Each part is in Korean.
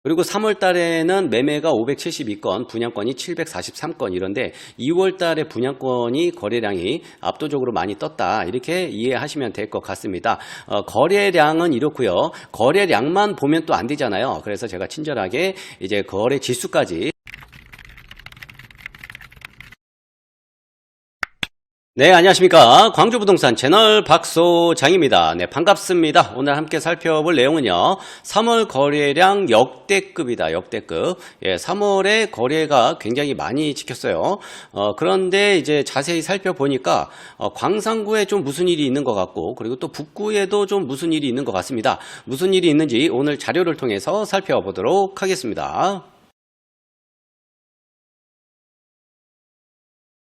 그리고 3월 달에는 매매가 572건, 분양권이 743건 이런데 2월 달에 분양권이 거래량이 압도적으로 많이 떴다. 이렇게 이해하시면 될 것 같습니다. 거래량은 이렇고요. 거래량만 보면 또 안 되잖아요. 그래서 제가 친절하게 이제 거래 지수까지. 네, 안녕하십니까. 광주부동산 채널 박소장입니다. 네, 반갑습니다. 오늘 함께 살펴볼 내용은요. 3월 거래량 역대급이다. 역대급. 예, 3월에 거래가 굉장히 많이 찍혔어요. 그런데 이제 자세히 살펴보니까 광산구에 좀 무슨 일이 있는 것 같고, 그리고 또 북구에도 좀 무슨 일이 있는 것 같습니다. 무슨 일이 있는지 오늘 자료를 통해서 살펴보도록 하겠습니다.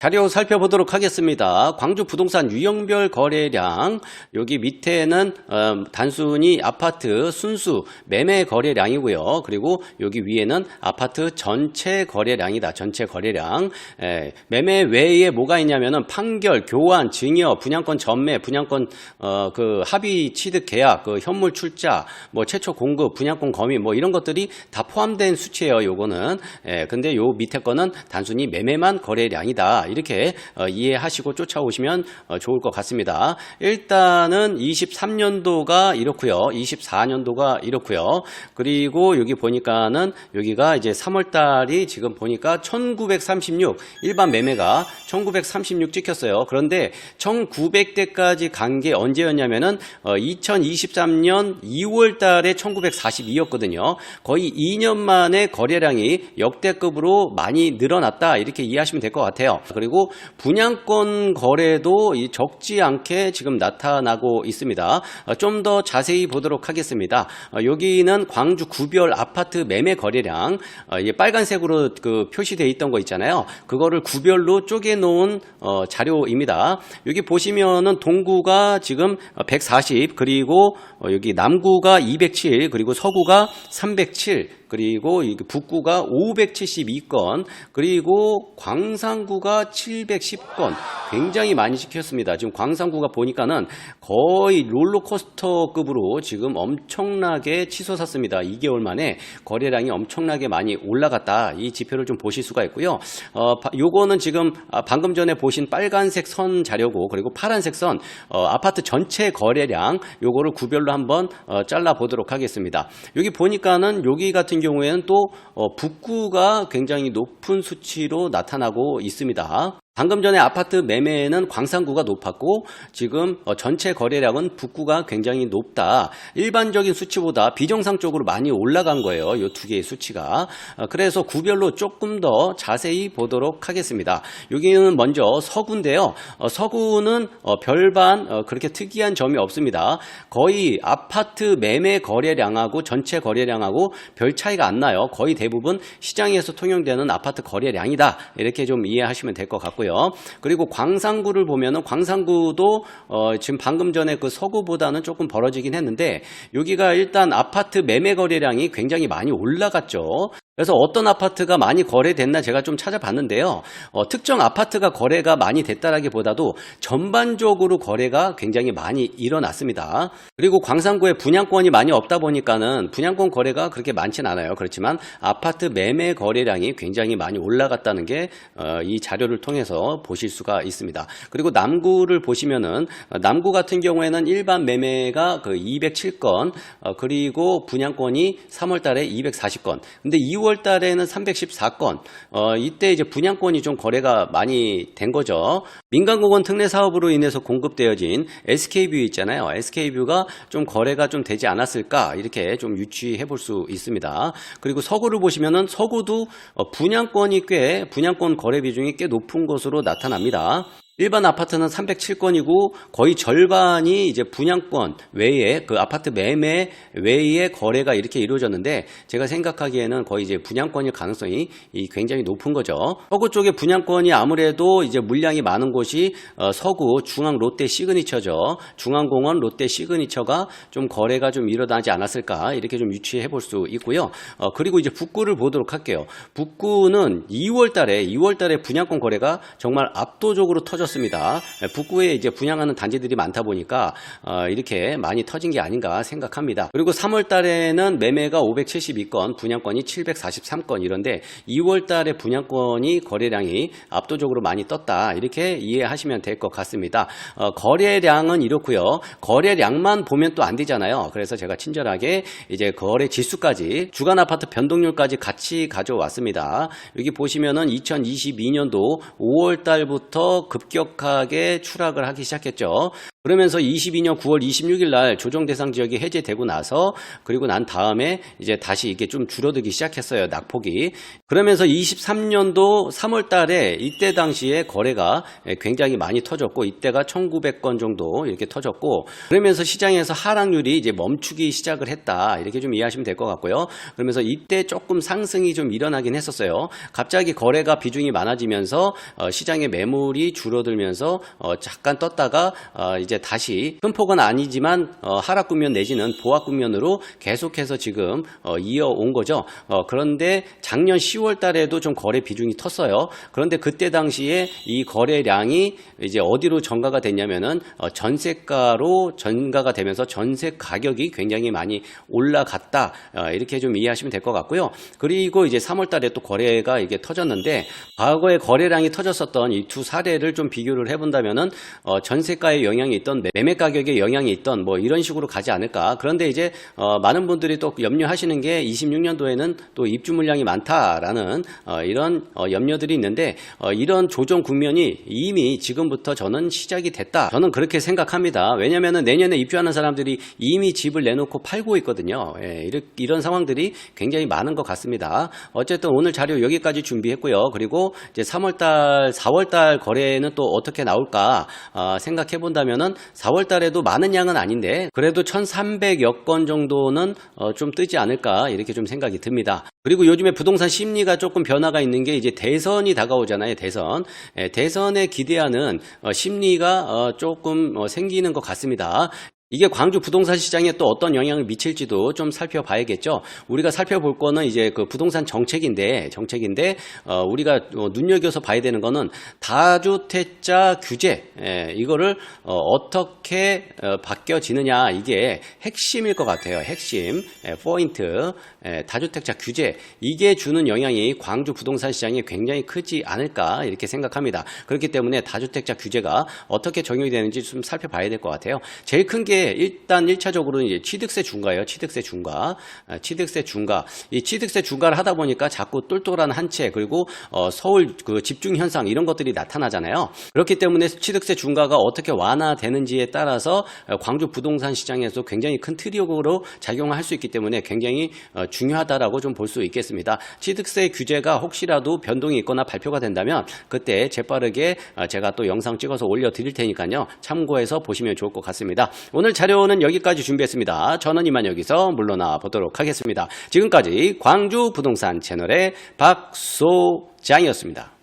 자료 살펴보도록 하겠습니다. 광주 부동산 유형별 거래량, 여기 밑에는 단순히 아파트 순수 매매 거래량이고요. 그리고 여기 위에는 아파트 전체 거래량이다. 전체 거래량. 매매 외에 뭐가 있냐면은 판결, 교환, 증여, 분양권 전매, 분양권 그 합의 취득 계약, 그 현물 출자, 뭐 최초 공급, 분양권 검의 뭐 이런 것들이 다 포함된 수치예요. 요거는. 근데 요 밑에 거는 단순히 매매만 거래량이다. 이렇게 이해하시고 쫓아오시면 좋을 것 같습니다. 일단은 23년도가 이렇고요. 24년도가 이렇고요. 그리고 여기 보니까는 여기가 이제 3월 달이 지금 보니까 1936 일반 매매가 1936 찍혔어요. 그런데 1900대까지 간 게 언제였냐면은 2023년 2월 달에 1942였거든요. 거의 2년 만에 거래량이 역대급으로 많이 늘어났다. 이렇게 이해하시면 될 것 같아요. 그리고 분양권 거래도 적지 않게 지금 나타나고 있습니다. 좀 더 자세히 보도록 하겠습니다. 여기는 광주 구별 아파트 매매 거래량, 빨간색으로 그 표시되어 있던 거 있잖아요. 그거를 구별로 쪼개 놓은 자료입니다. 여기 보시면은 동구가 지금 140, 그리고 여기 남구가 207, 그리고 서구가 307, 그리고 북구가 572건, 그리고 광산구가 710건, 굉장히 많이 찍혔습니다. 지금 광산구가 보니까는 거의 롤러코스터급으로 지금 엄청나게 치솟았습니다. 2개월 만에 거래량이 엄청나게 많이 올라갔다. 이 지표를 좀 보실 수가 있고요. 요거는 지금 방금 전에 보신 빨간색 선 자료고, 그리고 파란색 선 아파트 전체 거래량, 요거를 구별로 한번 잘라 보도록 하겠습니다. 여기 보니까는 여기 같은 경우에는 또 북구가 굉장히 높은 수치로 나타나고 있습니다. 방금 전에 아파트 매매는 광산구가 높았고 지금 전체 거래량은 북구가 굉장히 높다. 일반적인 수치보다 비정상적으로 많이 올라간 거예요. 이 두 개의 수치가. 그래서 구별로 조금 더 자세히 보도록 하겠습니다. 여기는 먼저 서구인데요. 서구는 별반 그렇게 특이한 점이 없습니다. 거의 아파트 매매 거래량하고 전체 거래량하고 별 차이가 안 나요. 거의 대부분 시장에서 통용되는 아파트 거래량이다. 이렇게 좀 이해하시면 될 것 같고요. 그리고 광산구를 보면은 광산구도 지금 방금 전에 그 서구보다는 조금 벌어지긴 했는데 여기가 일단 아파트 매매 거래량이 굉장히 많이 올라갔죠. 그래서 어떤 아파트가 많이 거래됐나 제가 좀 찾아봤는데요. 특정 아파트가 거래가 많이 됐다라기보다도 전반적으로 거래가 굉장히 많이 일어났습니다. 그리고 광산구에 분양권이 많이 없다 보니까는 분양권 거래가 그렇게 많진 않아요. 그렇지만 아파트 매매 거래량이 굉장히 많이 올라갔다는 게 이 자료를 통해서 보실 수가 있습니다. 그리고 남구를 보시면은 남구 같은 경우에는 일반 매매가 그 207건, 그리고 분양권이 3월 달에 240건. 근데 2월 달에는 314건. 이때 이제 분양권이 좀 거래가 많이 된 거죠. 민간공원 특례 사업으로 인해서 공급되어진 SK뷰 있잖아요. SK뷰가 좀 거래가 좀 되지 않았을까 이렇게 좀 유추해 볼 수 있습니다. 그리고 서구를 보시면은 서구도 분양권이 분양권 거래 비중이 꽤 높은 것으로 나타납니다. 일반 아파트는 307건이고 거의 절반이 이제 분양권 외에 그 아파트 매매 외에 거래가 이렇게 이루어졌는데 제가 생각하기에는 거의 이제 분양권일 가능성이 굉장히 높은 거죠. 서구 쪽에 분양권이 아무래도 이제 물량이 많은 곳이 서구 중앙 롯데 시그니처죠. 중앙공원 롯데 시그니처가 좀 거래가 좀 일어나지 않았을까 이렇게 좀 유추해 볼 수 있고요. 그리고 이제 북구를 보도록 할게요. 북구는 2월 달에 분양권 거래가 정말 압도적으로 터졌습니다. 터졌습니다. 북구에 이제 분양하는 단지들이 많다 보니까 이렇게 많이 터진 게 아닌가 생각합니다. 그리고 3월 달에는 매매가 572건, 분양권이 743건 이런데 2월 달에 분양권이 거래량이 압도적으로 많이 떴다. 이렇게 이해하시면 될 것 같습니다. 거래량은 이렇고요. 거래량만 보면 또 안 되잖아요. 그래서 제가 친절하게 이제 거래 지수까지, 주간 아파트 변동률까지 같이 가져왔습니다. 여기 보시면은 2022년도 5월 달부터 급격하게 추락을 하기 시작했죠. 그러면서 22년 9월 26일 날 조정 대상 지역이 해제되고 나서, 그리고 난 다음에 이제 다시 이게 좀 줄어들기 시작했어요. 낙폭이. 그러면서 23년도 3월 달에 이때 당시에 거래가 굉장히 많이 터졌고, 이때가 1900건 정도 이렇게 터졌고, 그러면서 시장에서 하락률이 이제 멈추기 시작을 했다. 이렇게 좀 이해하시면 될 것 같고요. 그러면서 이때 조금 상승이 좀 일어나긴 했었어요. 갑자기 거래가 비중이 많아지면서 시장의 매물이 줄어들면서 잠깐 떴다가 이제 다시 큰 폭은 아니지만 하락 국면 내지는 보합 국면으로 계속해서 지금 이어온 거죠. 그런데 작년 10월 달에도 좀 거래 비중이 텄어요. 그런데 그때 당시에 이 거래량이 이제 어디로 전가가 됐냐면은 전세가로 전가가 되면서 전세 가격이 굉장히 많이 올라갔다. 이렇게 좀 이해하시면 될 것 같고요. 그리고 이제 3월 달에 또 거래가 이게 터졌는데, 과거에 거래량이 터졌었던 이 두 사례를 좀 비교를 해본다면은 전세가의 영향이 있던, 매매 가격에 영향이 있던, 뭐 이런 식으로 가지 않을까. 그런데 이제 많은 분들이 또 염려하시는 게 26년도에는 또 입주 물량이 많다라는 이런 염려들이 있는데, 이런 조정 국면이 이미 지금부터 저는 시작이 됐다. 저는 그렇게 생각합니다. 왜냐면은 내년에 입주하는 사람들이 이미 집을 내놓고 팔고 있거든요. 이런 상황들이 굉장히 많은 것 같습니다. 어쨌든 오늘 자료 여기까지 준비했고요. 그리고 이제 3월달, 4월달 거래는 또 어떻게 나올까 생각해 본다면은 4월 달에도 많은 양은 아닌데 그래도 1300여 건 정도는 좀 뜨지 않을까 이렇게 좀 생각이 듭니다. 그리고 요즘에 부동산 심리가 조금 변화가 있는 게 이제 대선이 다가오잖아요. 대선에 기대하는 심리가 조금 생기는 것 같습니다. 이게 광주 부동산 시장에 또 어떤 영향을 미칠지도 좀 살펴봐야겠죠. 우리가 살펴볼 거는 이제 그 부동산 정책인데 우리가 눈여겨서 봐야 되는 거는 다주택자 규제, 이거를 어떻게 바뀌어지느냐, 이게 핵심일 것 같아요. 핵심 포인트, 다주택자 규제, 이게 주는 영향이 광주 부동산 시장에 굉장히 크지 않을까 이렇게 생각합니다. 그렇기 때문에 다주택자 규제가 어떻게 적용이 되는지 좀 살펴봐야 될 것 같아요. 제일 큰 게 일단 1차적으로는 이제 취득세 중과예요. 취득세 중과. 이 취득세 중과를 하다 보니까 자꾸 똘똘한 한 채, 그리고 서울 그 집중 현상 이런 것들이 나타나잖아요. 그렇기 때문에 취득세 중과가 어떻게 완화되는지에 따라서 광주 부동산 시장에서 굉장히 큰 트리거로 작용을 할 수 있기 때문에 굉장히 중요하다라고 좀 볼 수 있겠습니다. 취득세 규제가 혹시라도 변동이 있거나 발표가 된다면 그때 재빠르게 제가 또 영상 찍어서 올려드릴 테니까요. 참고해서 보시면 좋을 것 같습니다. 오늘 자료는 여기까지 준비했습니다. 저는 이만 여기서 물러나 보도록 하겠습니다. 지금까지 광주 부동산 채널의 박소장이었습니다.